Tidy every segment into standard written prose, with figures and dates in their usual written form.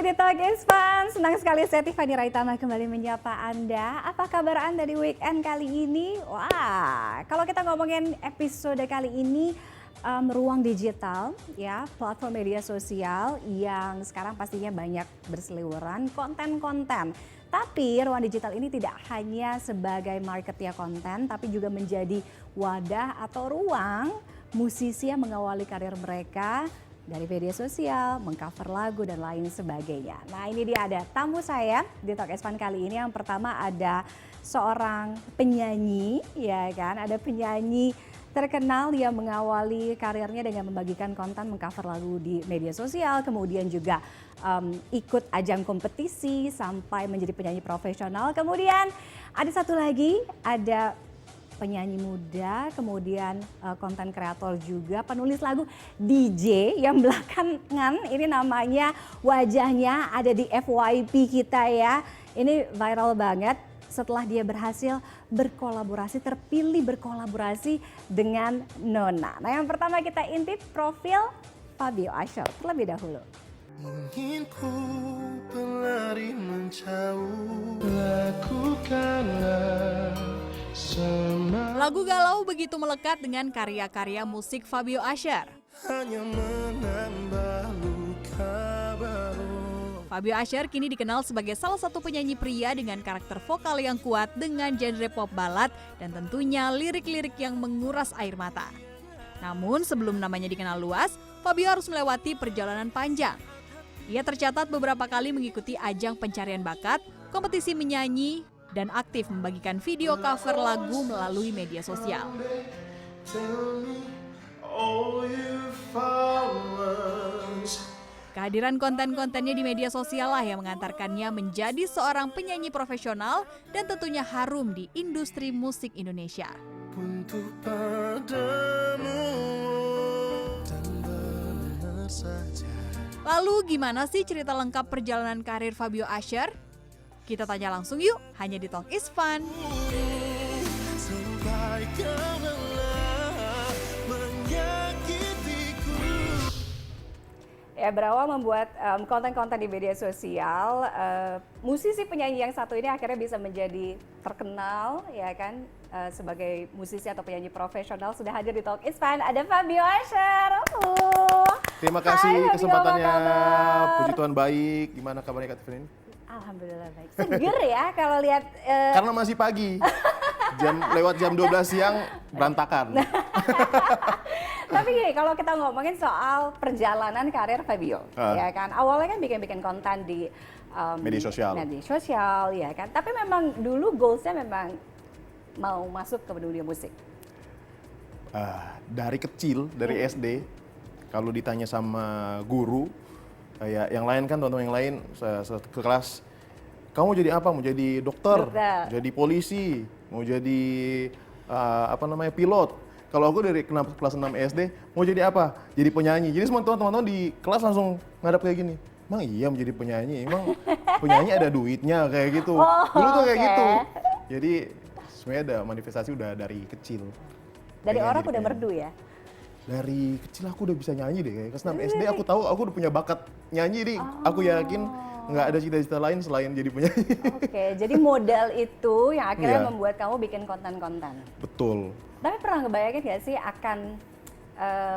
lagi di Talk is Fun. Senang sekali saya Tiffany Raitama kembali menyapa Anda. Apa kabar Anda di weekend kali ini? Wah, kalau kita ngomongin episode kali ini ruang digital ya, platform media sosial yang sekarang pastinya banyak berseliweran konten-konten. Tapi ruang digital ini tidak hanya sebagai marketing konten, tapi juga menjadi wadah atau ruang musisi yang mengawali karir mereka dari media sosial, mengcover lagu dan lain sebagainya. Nah ini dia ada tamu saya di Talk is Fun kali ini. Yang pertama ada seorang penyanyi, ya kan? Ada penyanyi terkenal yang mengawali karirnya dengan membagikan konten mengcover lagu di media sosial, kemudian juga ikut ajang kompetisi sampai menjadi penyanyi profesional. Kemudian ada satu lagi, ada penyanyi muda, kemudian konten kreator juga, penulis lagu, DJ yang belakangan ini namanya wajahnya ada di FYP kita ya. Ini viral banget setelah dia berhasil berkolaborasi, terpilih berkolaborasi dengan Nona. Nah yang pertama kita intip profil Fabio Asher terlebih dahulu. Ingin ku berlari menjauh, lakukanlah semua. Lagu galau begitu melekat dengan karya-karya musik Fabio Asher. Hanya menambah luka baru. Fabio Asher kini dikenal sebagai salah satu penyanyi pria dengan karakter vokal yang kuat dengan genre pop ballad dan tentunya lirik-lirik yang menguras air mata. Namun sebelum namanya dikenal luas, Fabio harus melewati perjalanan panjang. Ia tercatat beberapa kali mengikuti ajang pencarian bakat, kompetisi menyanyi, dan aktif membagikan video cover lagu melalui media sosial. Kehadiran konten-kontennya di media sosial lah yang mengantarkannya menjadi seorang penyanyi profesional dan tentunya harum di industri musik Indonesia. Untuk padamu dan benar saja. Lalu gimana sih cerita lengkap perjalanan karir Fabio Asher? Kita tanya langsung yuk, hanya di Talk is Fun. Sampai kau lelah menyakitiku. Ya berawal membuat konten-konten di media sosial, musisi penyanyi yang satu ini akhirnya bisa menjadi terkenal ya kan, sebagai musisi atau penyanyi profesional. Sudah hadir di Talk is Fun, ada Fabio Asher. Terima kasih Hai, Fabio, kesempatannya. apa kabar? Puji Tuhan baik. Gimana kabarnya Kak Tiffany? Alhamdulillah baik. Seger ya kalau lihat. Karena masih pagi. Lewat jam 12 siang berantakan. Tapi gini, kalau kita ngomongin soal perjalanan karir Fabio, ya kan, awalnya kan bikin-bikin konten di Media sosial. media sosial, ya kan. Tapi memang dulu goalsnya memang mau masuk ke dunia musik. Dari kecil, dari SD, kalau ditanya sama guru, kayak yang lain kan teman-teman yang lain ke kelas, kamu mau jadi apa? Mau jadi dokter, jadi polisi, mau jadi pilot. Kalau aku dari kelas 6 SD, mau jadi apa? Jadi penyanyi. Jadi semua teman-teman di kelas langsung ngadap kayak gini. Emang iya mau jadi penyanyi? Emang penyanyi ada duitnya kayak gitu. Dulu tuh kayak gitu. Jadi sebenarnya ada manifestasi udah dari kecil. Dari Pengen orang jadi udah penyanyi. merdu ya? Dari kecil aku udah bisa nyanyi deh. Kayak kelas 6 SD aku tahu aku udah punya bakat nyanyi. Jadi aku yakin nggak ada cita-cita lain selain jadi penyanyi. Oke, jadi modal itu yang akhirnya Iya. membuat kamu bikin konten-konten. Betul. Tapi pernah ngebayangin gak sih akan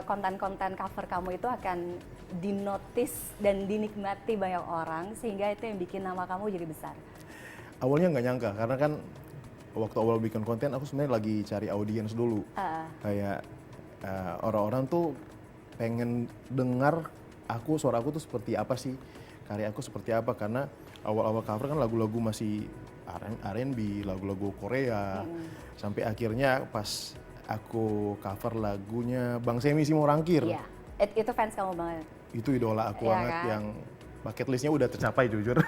konten-konten cover kamu itu akan dinotis dan dinikmati banyak orang sehingga itu yang bikin nama kamu jadi besar? Awalnya nggak nyangka karena kan waktu awal bikin konten aku sebenarnya lagi cari audiens dulu. Kayak orang-orang tuh pengen dengar suara aku tuh seperti apa sih, karya aku seperti apa, karena awal-awal cover kan lagu-lagu masih R&B, lagu-lagu Korea, sampai akhirnya pas aku cover lagunya Bang Semi Simorangkir. Iya, itu fans kamu banget. Itu idola aku Iya banget kan? yang bucket listnya udah tercapai jujur.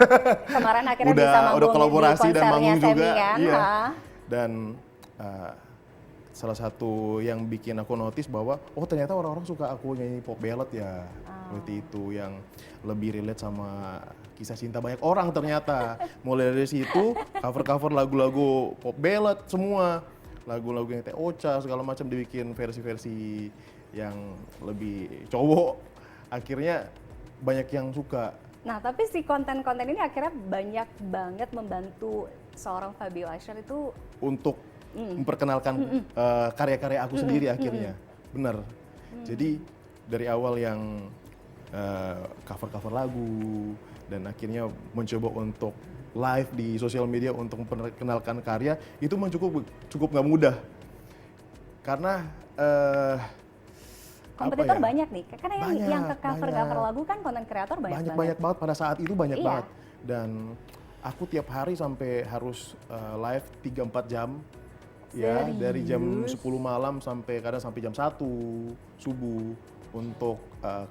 Kemarin akhirnya bisa manggung udah kolaborasi di dan konsernya manggung Semi juga. kan? Iya. Ha? Dan salah satu yang bikin aku notice bahwa ternyata orang-orang suka aku nyanyi pop ballad ya. Seperti itu yang lebih relate sama kisah cinta banyak orang ternyata. Mulai dari situ cover-cover lagu-lagu pop ballad semua. Lagu-lagu yang Teh Ocha segala macam dibikin versi-versi yang lebih cowok. Akhirnya banyak yang suka. Nah, tapi si konten-konten ini akhirnya banyak banget membantu seorang Fabio Asher itu. Untuk memperkenalkan karya-karya aku sendiri akhirnya. Benar. Jadi dari awal yang cover-cover lagu dan akhirnya mencoba untuk live di sosial media untuk memperkenalkan karya itu cukup nggak mudah. Karena Kompetitor apa ya? banyak nih, karena yang ke cover lagu kan konten kreator banyak banget pada saat itu banyak Iya. banget. Dan aku tiap hari sampai harus live 3-4 jam. Ya, dari jam 10 malam sampai kadang sampai jam 1 subuh untuk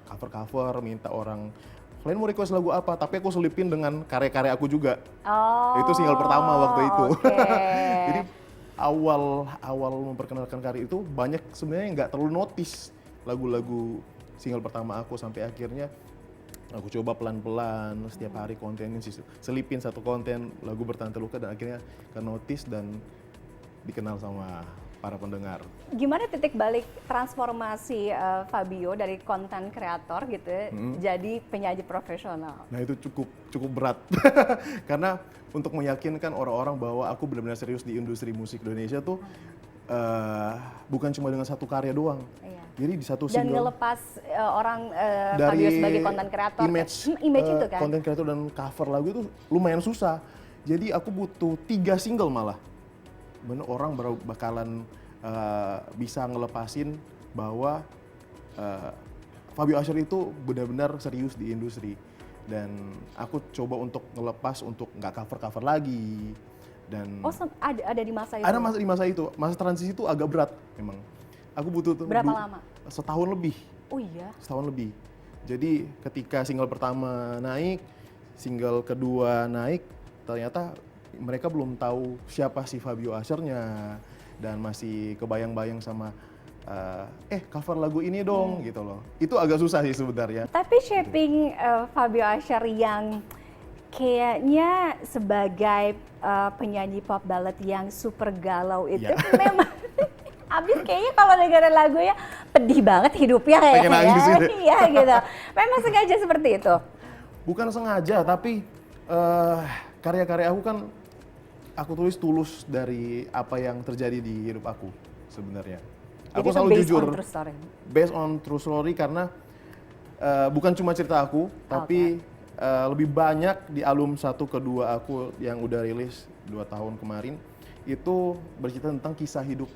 cover-cover, minta orang kalian mau request lagu apa, tapi aku selipin dengan karya-karya aku juga. Oh, Itu single pertama waktu itu. oke. Jadi awal memperkenalkan karya itu banyak sebenarnya nggak terlalu notice lagu-lagu single pertama aku sampai akhirnya aku coba pelan-pelan setiap hari kontenin selipin satu konten lagu Bertahan Terluka dan akhirnya ke notice dan dikenal sama para pendengar. Gimana titik balik transformasi Fabio dari konten kreator gitu jadi penyanyi profesional? Nah itu cukup berat karena untuk meyakinkan orang-orang bahwa aku benar-benar serius di industri musik Indonesia tuh bukan cuma dengan satu karya doang. Iya. Jadi di satu Dan single ngelepas orang dari Fabio sebagai konten kreator, image itu kan? konten kreator dan cover lagu itu lumayan susah. Jadi aku butuh 3 single malah. Bener orang baru bakalan bisa ngelepasin bahwa Fabio Asher itu benar-benar serius di industri. Dan aku coba untuk ngelepas untuk nggak cover-cover lagi. Dan ada di masa itu? ada di masa itu, masa transisi itu agak berat memang. Aku butuh Berapa lama? Setahun lebih. Oh iya? Setahun lebih. Jadi ketika single pertama naik, single kedua naik, ternyata mereka belum tahu siapa si Fabio Asher-nya dan masih kebayang-bayang sama cover lagu ini dong gitu loh. Itu agak susah sih sebenarnya. Tapi shaping Fabio Asher yang kayaknya sebagai penyanyi pop ballad yang super galau itu memang abis kayaknya kalau dengerin lagunya pedih banget hidupnya Pengen nangis gitu. Iya gitu. Memang sengaja seperti itu? Bukan sengaja, tapi karya-karya aku kan aku tulis tulus dari apa yang terjadi di hidup aku sebenarnya. Aku Jadi selalu based jujur. on true story. Based on true story karena bukan cuma cerita aku, tapi lebih banyak di album 1 kedua aku yang udah rilis 2 tahun kemarin itu bercerita tentang kisah hidup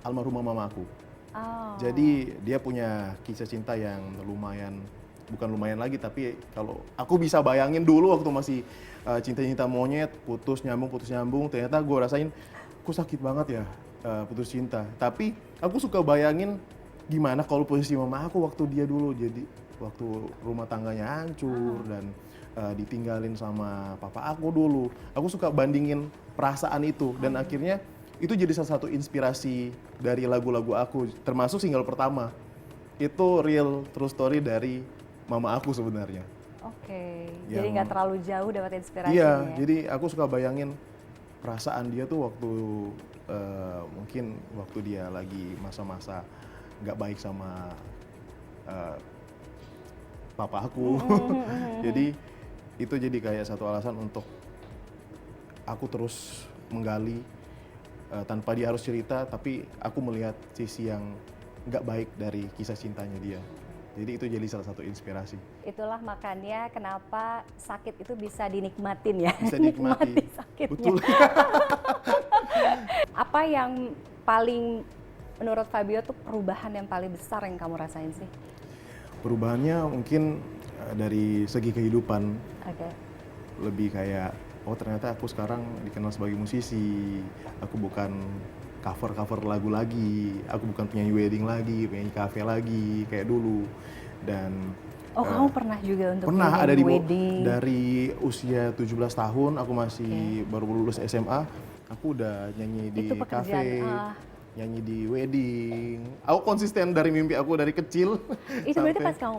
almarhumah mama aku. Oh. Jadi dia punya kisah cinta yang bukan lumayan lagi, tapi kalau aku bisa bayangin dulu waktu masih cinta-cinta monyet, putus nyambung, ternyata gue rasain, aku sakit banget ya putus cinta. Tapi aku suka bayangin gimana kalau posisi mama aku waktu dia dulu, jadi waktu rumah tangganya hancur dan ditinggalin sama papa aku dulu. Aku suka bandingin perasaan itu dan akhirnya itu jadi salah satu inspirasi dari lagu-lagu aku, termasuk single pertama. Itu real true story dari mama aku sebenarnya. Oke, jadi nggak terlalu jauh dapat inspirasinya. Iya, ya? jadi aku suka bayangin perasaan dia tuh waktu mungkin waktu dia lagi masa-masa nggak baik sama papa aku. Jadi itu jadi kayak satu alasan untuk aku terus menggali tanpa dia harus cerita, tapi aku melihat sisi yang nggak baik dari kisah cintanya dia. Jadi itu jadi salah satu inspirasi. Itulah makanya kenapa sakit itu bisa dinikmatin ya. Bisa dinikmati. Nikmati sakitnya. Betul. Apa yang paling menurut Fabio tuh perubahan yang paling besar yang kamu rasain sih? Perubahannya mungkin dari segi kehidupan. Oke. Lebih kayak, oh ternyata aku sekarang dikenal sebagai musisi. Aku bukan cover lagu lagi, aku bukan penyanyi wedding lagi, penyanyi cafe lagi kayak dulu. Dan kamu pernah juga untuk pernah ada di wedding? Dari usia 17 tahun, aku masih baru lulus SMA, aku udah nyanyi di Itu cafe, nyanyi di wedding. Aku konsisten dari mimpi aku dari kecil. Itu berarti pas kamu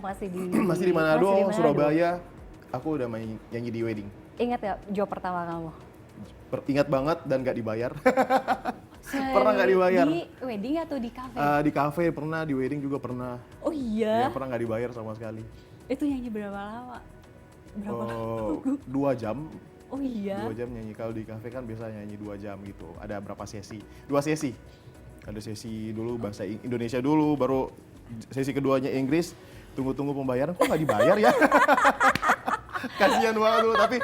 masih di Manado, Surabaya, aku udah nyanyi di wedding. Ingat ya job pertama kamu? Ingat banget dan gak dibayar. Pernah nggak dibayar? Di wedding atau di cafe? Di cafe pernah, di wedding juga pernah. Oh iya? Ya, pernah nggak dibayar sama sekali. Itu nyanyi berapa lama? 2 jam. Oh iya. 2 jam nyanyi. Kalau di kafe kan biasa nyanyi 2 jam gitu. Ada berapa sesi? 2 sesi. Ada sesi dulu bahasa Indonesia dulu, baru sesi keduanya Inggris. Tunggu-tunggu pembayaran, kok nggak dibayar ya? Kasihan banget dulu. Tapi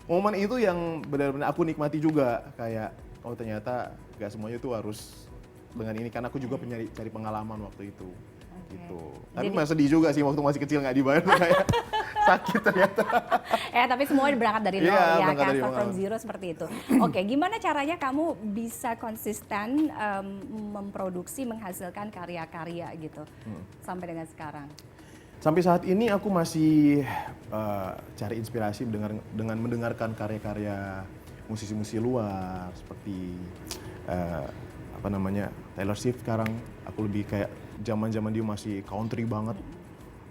momen itu yang benar-benar aku nikmati juga. Kayak, oh ternyata nggak semuanya tuh harus dengan ini. Karena aku juga cari pengalaman waktu itu. Gitu. Tapi masih sedih juga sih waktu masih kecil nggak dibayar tuh kayak sakit ternyata. Tapi semua berangkat dari nol Iya, ya berangkat kan, dari start from nol. zero seperti itu. Oke, gimana caranya kamu bisa konsisten memproduksi, menghasilkan karya-karya gitu sampai dengan sekarang? Sampai saat ini aku masih cari inspirasi dengan mendengarkan karya-karya musisi-musisi luar seperti Taylor Swift sekarang. Aku lebih kayak zaman-zaman dia masih country banget.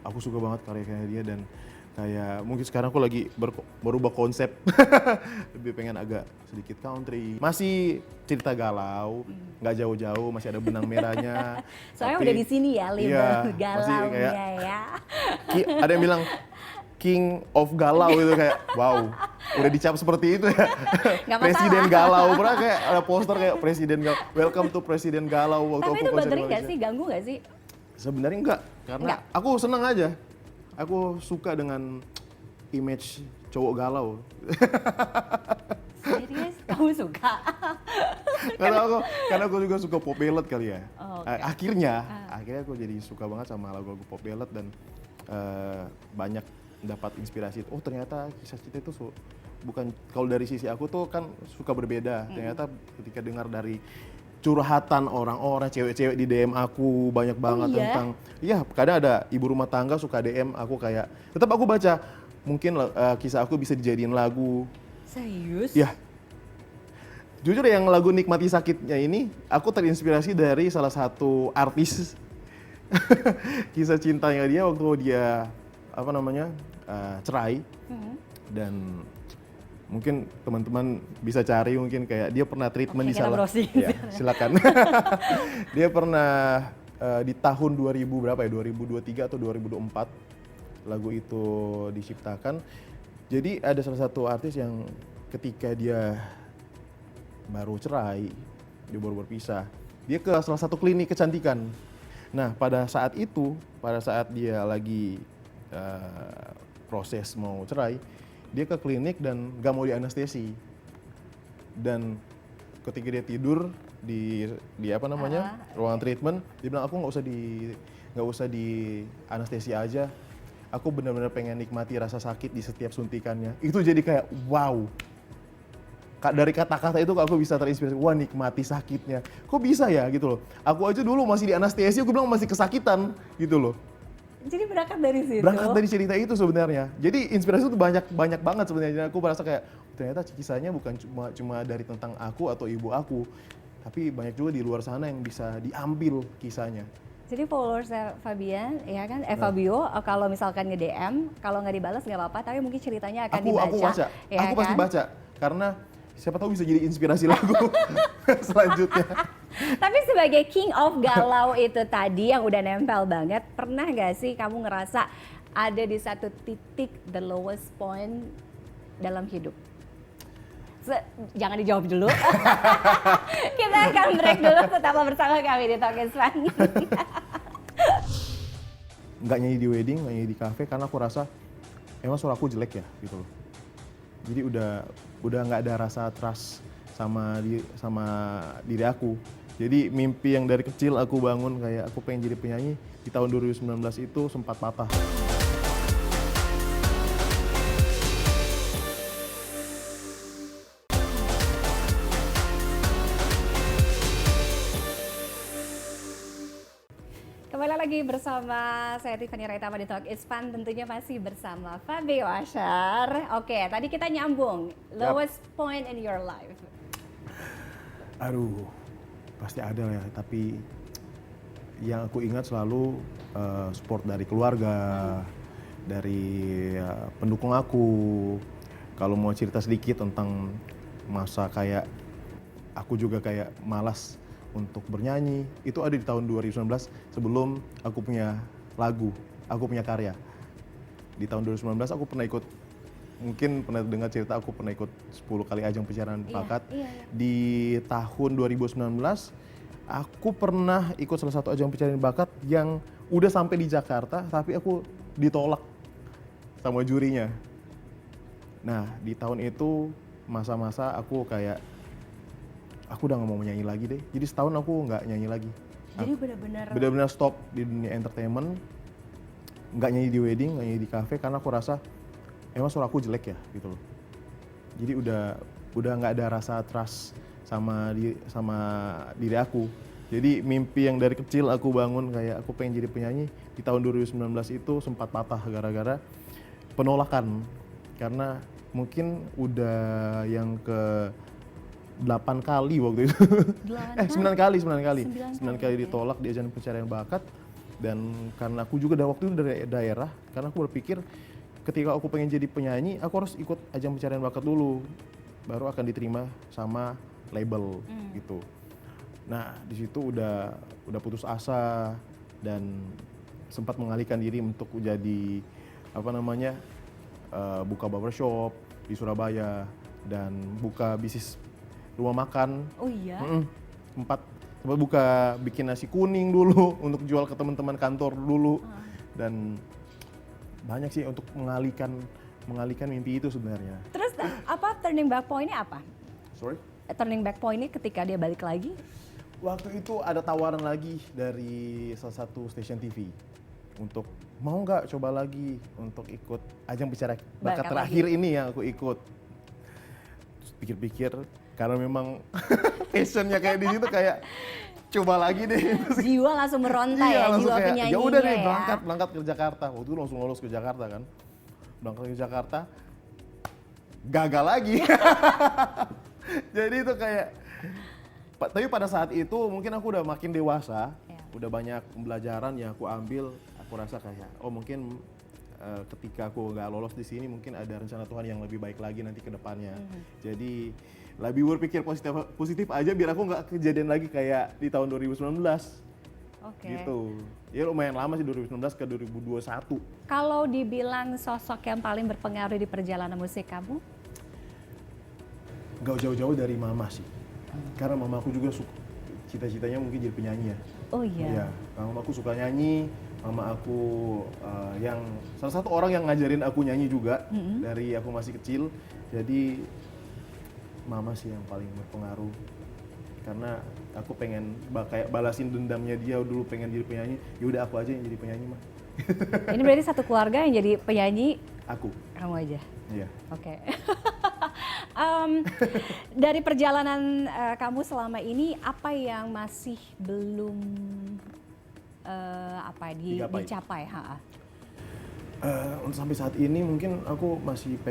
Aku suka banget karya-karya dia dan kayak mungkin sekarang aku lagi berubah konsep. Lebih pengen agak sedikit country. Masih cerita galau, nggak jauh-jauh, masih ada benang merahnya. Soalnya Tapi, udah di sini ya, label iya, masih galaunya kayak ya. ada yang bilang King of Galau itu kayak wow, udah dicap seperti itu ya. Nggak masalah. Presiden Galau, pernah kayak ada poster kayak Presiden Galau, welcome to Presiden Galau waktu Tapi aku itu konser di bothering nggak Malaysia. sih, ganggu nggak sih? Sebenarnya enggak, karena Enggak. aku seneng aja. Aku suka dengan image cowok galau. Serius? Kamu suka? karena aku juga suka pop ballad kali ya. Oh, oke. Akhirnya aku jadi suka banget sama lagu-lagu pop ballad dan banyak dapat inspirasi. Oh ternyata kisah cinta itu bukan, kalau dari sisi aku tuh kan suka berbeda. Ternyata ketika dengar dari curhatan orang-orang, cewek-cewek di DM aku banyak banget iya? tentang, ya kadang ada ibu rumah tangga suka DM aku kayak, tetap aku baca, mungkin kisah aku bisa dijadiin lagu. Serius? Ya, jujur yang lagu Nikmati Sakitnya ini, aku terinspirasi dari salah satu artis kisah cintanya dia waktu dia cerai. Dan mungkin teman-teman bisa cari, mungkin kayak dia pernah treatment Oke, di kita salah, browsing. ya silakan. Dia pernah di tahun 2000 berapa ya, 2023 atau 2024 lagu itu diciptakan. Jadi ada salah satu artis yang ketika dia baru cerai, dia baru berpisah, dia ke salah satu klinik kecantikan. Nah pada saat itu, pada saat dia lagi proses mau cerai, dia ke klinik dan gak mau dianestesi. Dan ketika dia tidur di ruangan treatment, dia bilang aku nggak usah di anestesi aja. Aku benar-benar pengen nikmati rasa sakit di setiap suntikannya. Itu jadi kayak wow. Dari kata-kata itu aku bisa terinspirasi, wah nikmati sakitnya. Kok bisa ya gitu loh. Aku aja dulu masih di anestesi, aku bilang masih kesakitan gitu loh. Jadi berangkat dari situ? Berangkat dari cerita itu sebenarnya. Jadi inspirasi itu banyak banget sebenarnya. Aku merasa kayak ternyata kisahnya bukan cuma dari tentang aku atau ibu aku, tapi banyak juga di luar sana yang bisa diambil kisahnya. Jadi followers Fabian, ya kan, Fabio, kalau misalkan nge-DM, kalau nggak dibalas nggak apa-apa, tapi mungkin ceritanya akan dibaca. Aku baca, ya aku pasti kan? baca, karena siapa tahu bisa jadi inspirasi lagu selanjutnya. Tapi sebagai king of galau itu tadi yang udah nempel banget, pernah nggak sih kamu ngerasa ada di satu titik the lowest point dalam hidup? Jangan dijawab dulu. Kita akan break dulu, tetaplah bersama kami di Talk is Fun. Nggak nyanyi di wedding, nggak nyanyi di kafe, karena aku rasa emang suara aku jelek ya gitu loh. Jadi udah nggak ada rasa trust sama diri aku. Jadi mimpi yang dari kecil aku bangun kayak aku pengen jadi penyanyi di tahun 2019 itu sempat patah. Kembali lagi bersama saya Tiffany Raitama di Talk is Fun, tentunya masih bersama Fabio Ashar. Oke, tadi kita nyambung, lowest point in your life. Aduh, pasti ada ya, tapi yang aku ingat selalu support dari keluarga, dari pendukung aku. Kalau mau cerita sedikit tentang masa kayak aku juga kayak malas untuk bernyanyi, itu ada di tahun 2019 sebelum aku punya lagu, aku punya karya. di tahun 2019 aku pernah ikut, mungkin pernah dengar cerita aku pernah ikut 10 kali ajang pencarian bakat. Di tahun 2019 aku pernah ikut salah satu ajang pencarian bakat yang udah sampai di Jakarta tapi aku ditolak sama jurinya. Nah di tahun itu masa-masa aku kayak aku udah gak mau nyanyi lagi deh. Jadi setahun aku nggak nyanyi lagi. Jadi Benar-benar stop di dunia entertainment, nggak nyanyi di wedding, nggak nyanyi di cafe karena aku rasa emang suara aku jelek ya gitu loh. Jadi udah nggak ada rasa trust sama diri aku. Jadi mimpi yang dari kecil aku bangun kayak aku pengen jadi penyanyi di tahun 2019 itu sempat patah gara-gara penolakan. Karena mungkin udah yang ke 8 kali waktu itu. 9 kali ditolak di ajang pencarian bakat. Dan karena aku juga waktu itu dari daerah, karena aku berpikir ketika aku pengen jadi penyanyi, aku harus ikut ajang pencarian bakat dulu, baru akan diterima sama label gitu. Nah di situ udah putus asa dan sempat mengalihkan diri untuk jadi buka barbershop di Surabaya dan buka bisnis rumah makan. Oh iya? Sempat bikin nasi kuning dulu untuk jual ke teman-teman kantor dulu. Dan banyak sih untuk mengalihkan mimpi itu sebenarnya. Terus turning back point-nya apa? Sorry? Turning back point-nya ketika dia balik lagi? Waktu itu ada tawaran lagi dari salah satu stasiun TV untuk mau nggak coba lagi untuk ikut ajang pencarian bakat terakhir ini yang aku ikut. Terus pikir-pikir karena memang passionnya kayak di situ kayak coba lagi deh. Jiwa langsung meronta ya, langsung jiwa kayak, penyanyinya ya udah deh ya. berangkat ke Jakarta. Waktu itu langsung lolos ke Jakarta kan. Berangkat ke Jakarta, gagal lagi. Jadi itu kayak, tapi pada saat itu mungkin aku udah makin dewasa, udah banyak pembelajaran yang aku ambil. Aku rasa kayak, oh mungkin ketika aku nggak lolos di sini mungkin ada rencana Tuhan yang lebih baik lagi nanti ke depannya. Jadi lebih berpikir positif aja biar aku nggak kejadian lagi kayak di tahun 2019. Gitu. Ya lumayan lama sih 2019 ke 2021. Kalau dibilang sosok yang paling berpengaruh di perjalanan musik kamu? Gak jauh-jauh dari mama sih. Karena mama aku juga cita-citanya mungkin jadi penyanyi ya. Oh iya? Iya, mama aku suka nyanyi. Mama aku yang salah satu orang yang ngajarin aku nyanyi juga dari aku masih kecil. Jadi mama sih yang paling berpengaruh. Karena aku pengen kayak balasin dendamnya dia dulu pengen jadi penyanyi. Ya udah aku aja yang jadi penyanyi mah. Ini berarti satu keluarga yang jadi penyanyi? Aku. Kamu aja? Iya. Oke. Dari perjalanan kamu selama ini, apa yang masih belum dicapai? Untuk sampai saat ini mungkin aku masih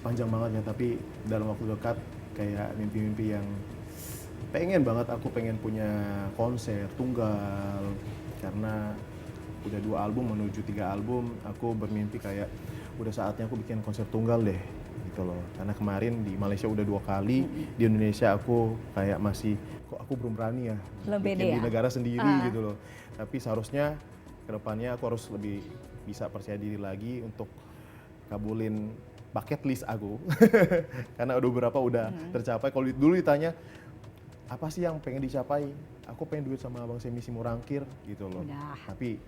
panjang banget ya, tapi dalam waktu dekat kayak mimpi-mimpi yang pengen banget, aku pengen punya konser tunggal karena udah 2 album menuju 3 album, aku bermimpi kayak udah saatnya aku bikin konser tunggal deh gitu loh. Karena kemarin di Malaysia udah 2 kali, di Indonesia aku kayak masih kok aku belum berani ya bikin di negara sendiri gitu loh. Tapi seharusnya kedepannya aku harus lebih bisa percaya diri lagi untuk kabulin bucket list aku. Karena udah beberapa udah tercapai. Kalau dulu ditanya apa sih yang pengen dicapai, aku pengen duet sama Abang Semi Simorangkir gitu loh. Tapi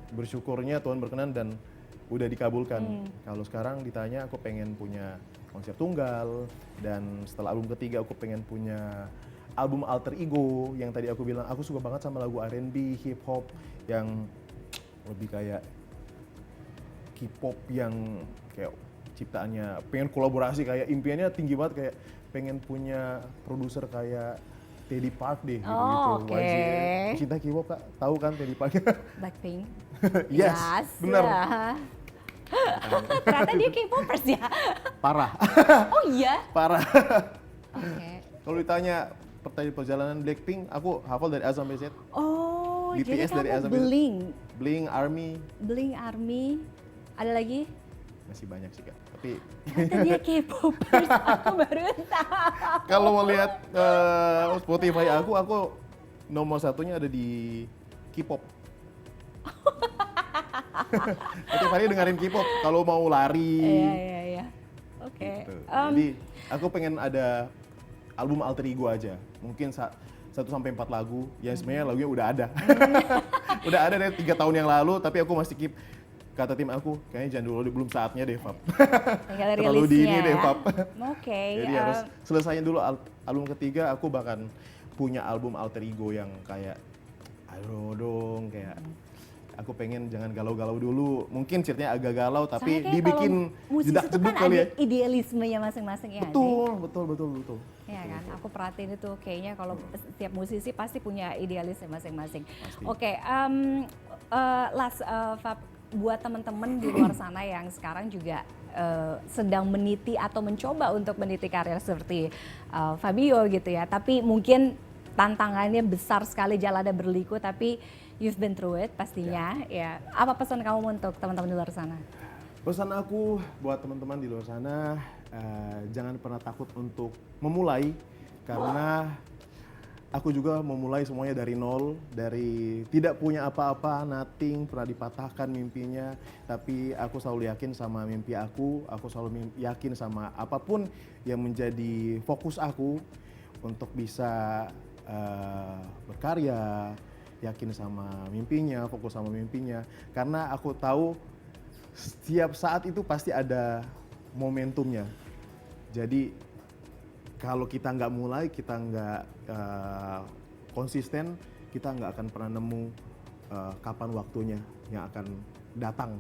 bersyukurnya Tuhan berkenan dan udah dikabulkan. Kalau sekarang ditanya aku pengen punya konser tunggal, dan setelah album ketiga aku pengen punya album alter ego yang tadi aku bilang aku suka banget sama lagu R&B, hip hop yang lebih kayak K-pop yang kayak ciptaannya pengen kolaborasi, kayak impiannya tinggi banget, kayak pengen punya produser kayak Teddy Park deh gitu-gitu. Wajib cinta K-pop Kak, tahu kan Teddy Park? Blackpink. Yes, benar. Ternyata dia K-popers ya? Parah. Oh iya? Parah. Kalau ditanya perjalanan Blackpink, aku hafal dari A sampai Z. Oh, BTS jadi dari A kamu sampai Z. Blink Army. Ada lagi? Masih banyak sih Kak. Tapi ternyata dia K-popers, aku baru tahu. kalau mau lihat Spotify aku nomor 1-nya ada di K-pop. Tiap hari dengerin K-pop kalau mau lari. Iya. Oke. Gitu. Jadi aku pengen ada album alter ego aja. Mungkin 1-4 lagu. Ya sebenarnya lagunya udah ada. Udah ada dari 3 tahun yang lalu, tapi aku masih keep. Kata tim aku, kayaknya jangan dulu, belum saatnya deh, Fab. Tinggal Terlalu rilisnya dini deh, ya. Fab. Oke. Jadi harus selesaiin dulu album ketiga, aku bahkan punya album alter ego yang kayak, aduh dong, kayak aku pengen jangan galau-galau dulu. Mungkin ceritanya agak galau, tapi Soalnya dibikin musisi itu jedak-jeduk kan kali ya. ada idealismenya masing-masing ya. Betul. Ya kan, aku perhatiin itu kayaknya kalau setiap musisi pasti punya idealisnya masing-masing. Oke, Fab, buat teman-teman di luar sana yang sekarang juga sedang meniti atau mencoba untuk meniti karir seperti Fabio gitu ya, tapi mungkin tantangannya besar sekali, jalannya berliku, tapi you've been through it pastinya ya. Apa pesan kamu untuk teman-teman di luar sana? Pesan aku buat teman-teman di luar sana, jangan pernah takut untuk memulai, karena aku juga memulai semuanya dari nol, dari tidak punya apa-apa, nothing, pernah dipatahkan mimpinya, tapi aku selalu yakin sama mimpi aku selalu yakin sama apapun yang menjadi fokus aku untuk bisa berkarya, yakin sama mimpinya, fokus sama mimpinya, karena aku tahu setiap saat itu pasti ada momentumnya. Jadi kalau kita nggak mulai, kita nggak konsisten, kita nggak akan pernah nemu kapan waktunya yang akan datang.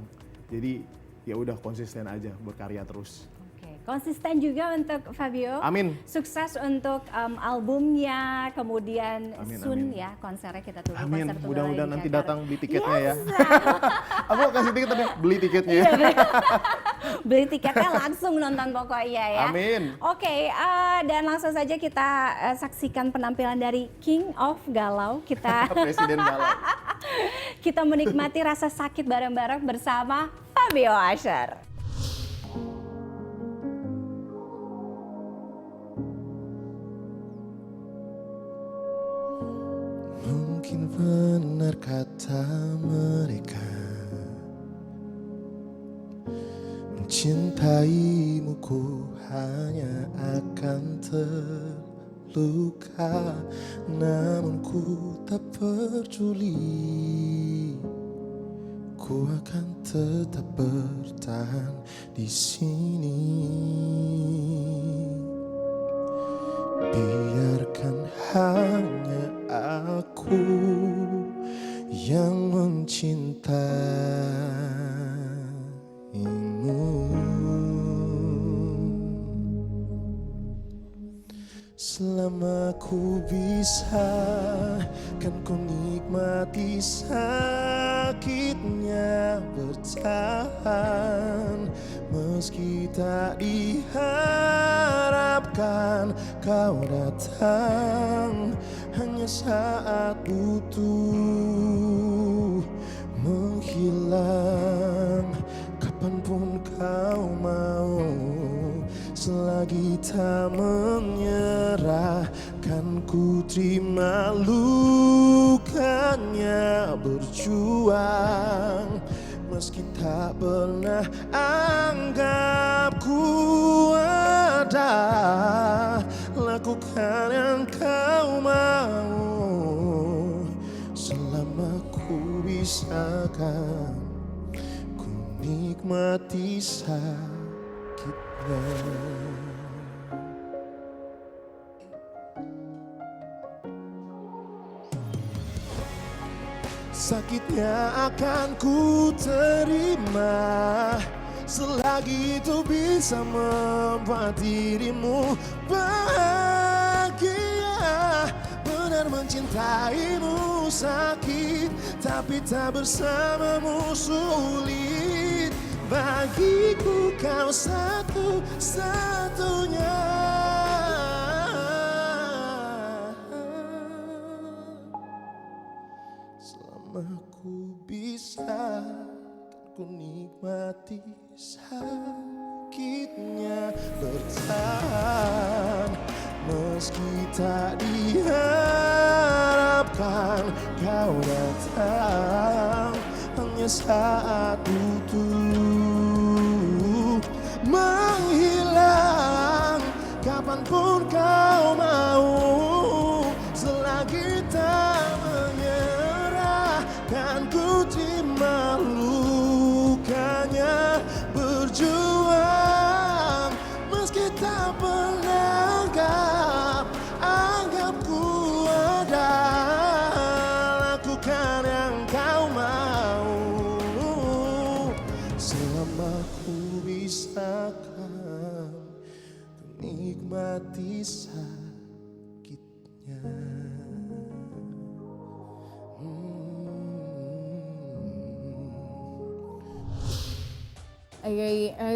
Jadi ya udah konsisten aja, berkarya terus. Oke, konsisten juga untuk Fabio. Amin. Sukses untuk albumnya, kemudian Amin, soon amin. ya konsernya kita tunggu. Amin, konser tunggal mudah-mudahan di nanti Jakarta. datang beli tiketnya ya. Yes. Aku kasih tiket tapi beli tiketnya. Beli tiketnya langsung nonton pokoknya ya. Amin. Oke, dan langsung saja kita saksikan penampilan dari King of Galau. Presiden galau. Kita menikmati rasa sakit bareng-bareng bersama Fabio Asher. Mungkin benar kata mereka, mencintaimu ku hanya akan terluka, namun ku tak peduli. Ku akan tetap bertahan di sini. Biarkan hanya aku yang mencintaimu. Selama ku bisa, kan ku nikmati sakitnya bertahan. Meski tak diharapkan kau datang, hanya saat butuh menghilang. Kapanpun kau mau, selagi tak menyerah, kan ku terima lukanya berjuang. Meski tak pernah anggap ku ada, lakukan yang kau mau. Selama ku bisa kan, ku nikmati sakitnya. Sakitnya akan ku terima, selagi itu bisa membuat dirimu bahagia. Benar mencintaimu sakit, tapi tak bersamamu sulit. Bagiku kau satu-satunya. Aku bisa, ku nikmati sakitnya bertahan. Meski tak diharapkan kau datang, hanya hanya saat butuh menghilang kapanpun kau mau, selagi tak menyerah kan ku terima lukanya, berjuang meski tak pernah anggap ku ada, lakukan yang kau mau, selama ku bisakan ku nikmati sakitnya.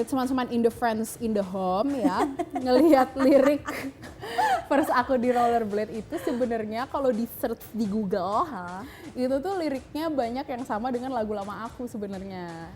Teman-teman in the friends in the home ya, ngelihat lirik first aku di Rollerblade itu sebenarnya kalau di search di Google itu tuh liriknya banyak yang sama dengan lagu lama aku sebenarnya.